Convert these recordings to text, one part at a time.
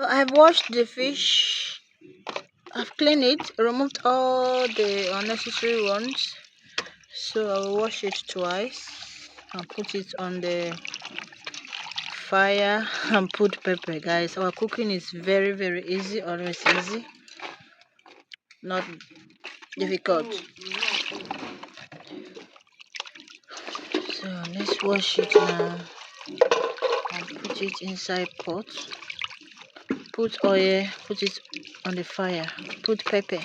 I've washed the fish. I've cleaned it, removed all the unnecessary ones. So I'll wash it twice and put it on the fire and put pepper. Guys, our cooking is very easy, always easy, not difficult. So let's wash it now and put it inside pot. Put oil, put it on the fire, put pepper.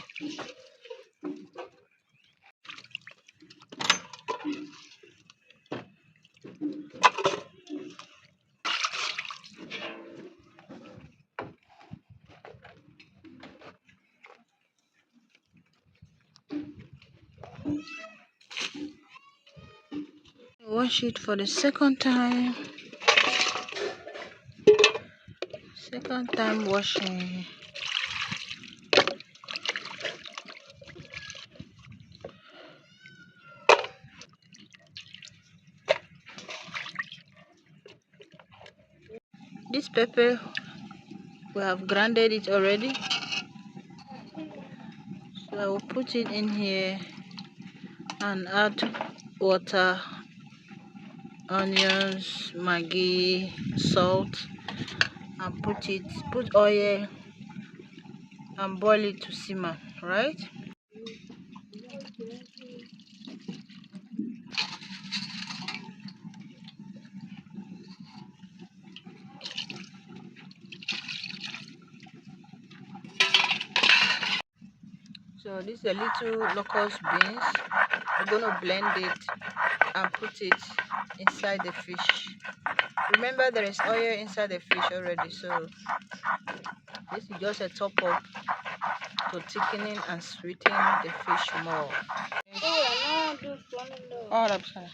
Wash it for the second time. Second time washing. This pepper, we have grounded it already. So I will put it in here and add water, onions, maggi, salt, and put oil and boil it to simmer, right? So this is a little locust beans. We're gonna blend it and put it inside the fish. Remember, there is oil inside the fish already, so this is just a top up to thickening and sweeten the fish more. Oh, that's fine.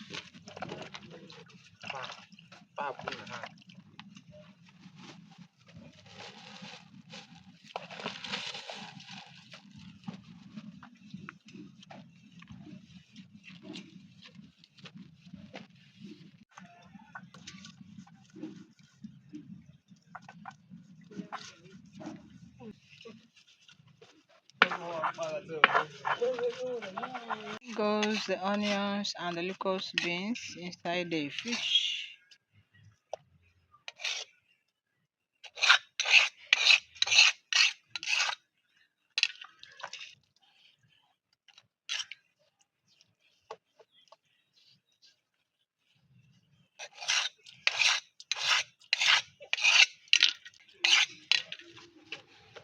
Goes the onions and the locust beans inside the fish.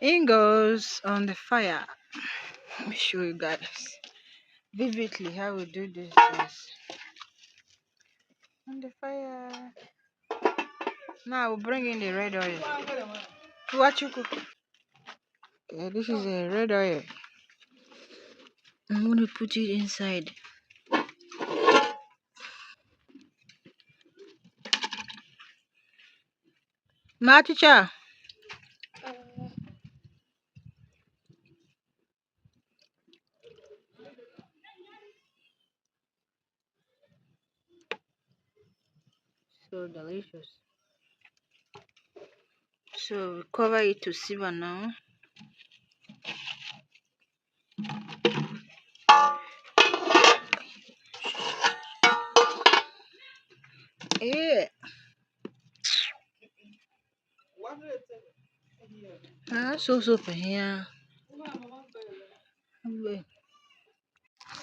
In goes on the fire. Let me show you guys vividly how we do this on the fire. Now we'll bring in the red oil. Okay, this is a red oil. I'm gonna put it inside. Maticha. So delicious. So cover it to simmer now. Yeah. So here.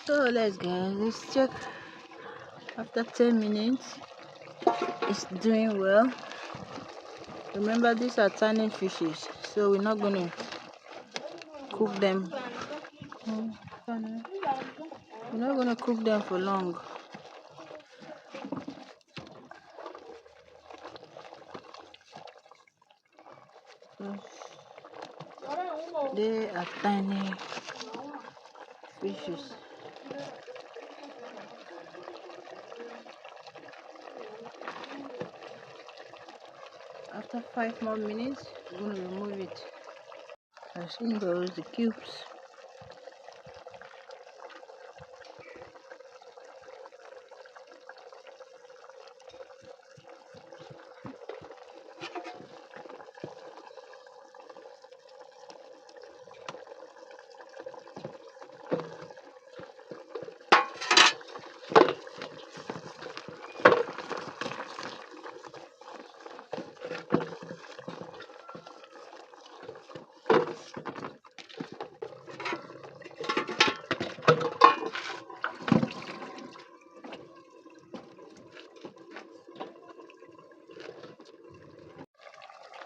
So let's check after 10 minutes. It's doing well. Remember, these are tiny fishes, so we're not gonna cook them. We're not gonna cook them for long. They are tiny fishes. After 5 more minutes, we're going to remove it. As in goes the cubes.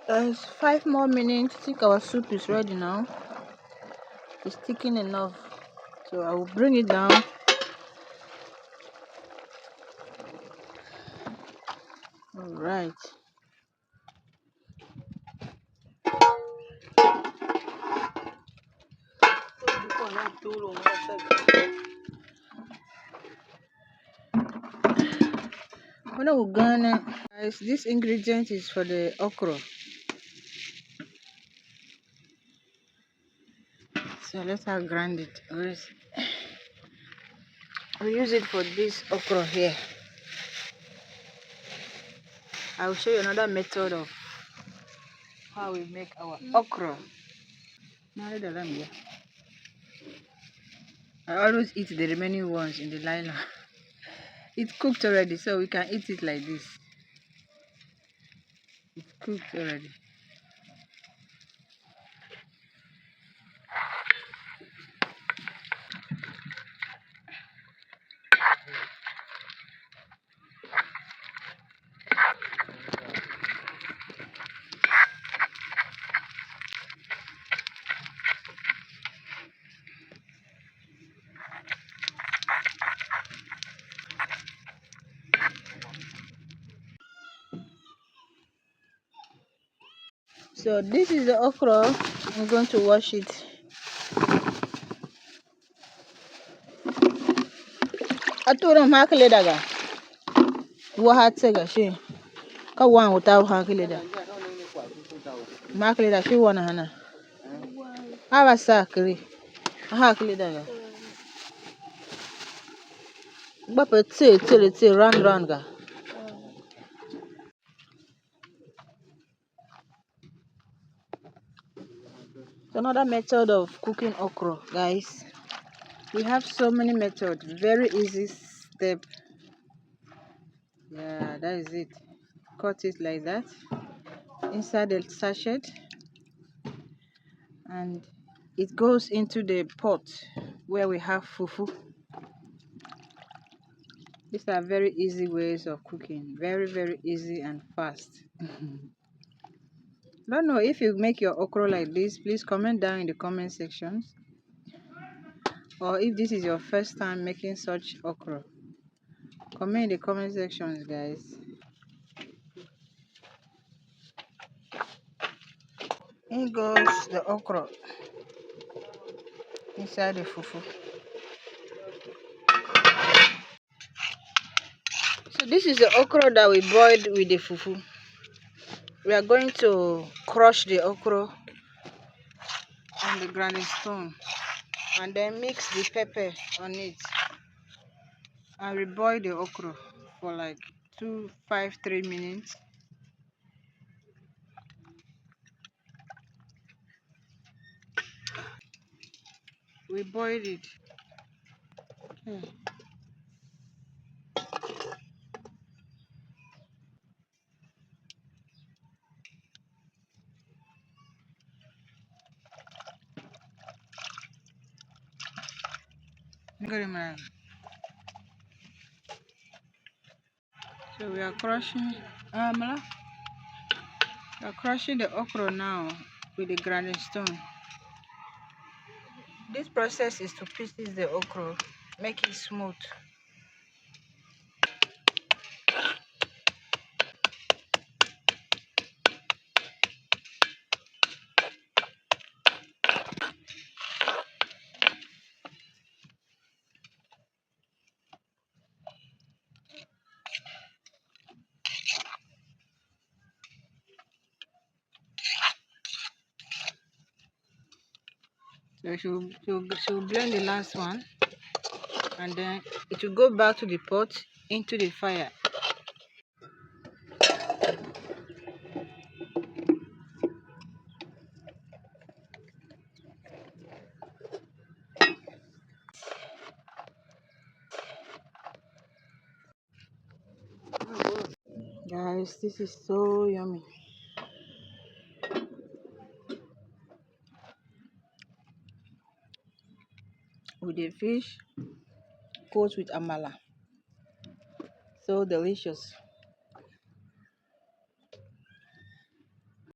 There's 5 more minutes. I think our soup is ready now. It's thickened enough. So I will bring it down. Alright. When we're gonna, guys, this ingredient is for the okra. So let's grind it. We use it for this okra here. I will show you another method of how we make our okra. I always eat the remaining ones in the nylon. It's cooked already, so we can eat it like this. It's cooked already. So this is the okra. I'm going to wash it. Aturum hakle daga. Wahat sega she. Ka wan without hakle da. Makle da she wana hana. Aba sakri. Hakle daga. Bapa tse round ga. Another method of cooking okra, guys. We have so many methods. Very easy step. Yeah, that is it. Cut it like that inside the sachet, and it goes into the pot where we have fufu. These are very easy ways of cooking. Very easy and fast. Don't know if you make your okra like this. Please comment down in the comment sections. Or if this is your first time making such okra, comment in the comment sections, guys. In goes the okra inside the fufu. So this is the okra that we boiled with the fufu. We are going to crush the okra on the grinding stone and then mix the pepper on it and reboil the okra for like 3 minutes. We boiled it. So we are crushing we are crushing the okra now with the grinding stone. This process is to pieces the okra, make it smooth. So she'll blend the last one, and then it will go back to the pot into the fire. Guys, this is so yummy. With the fish coated with amala. So delicious.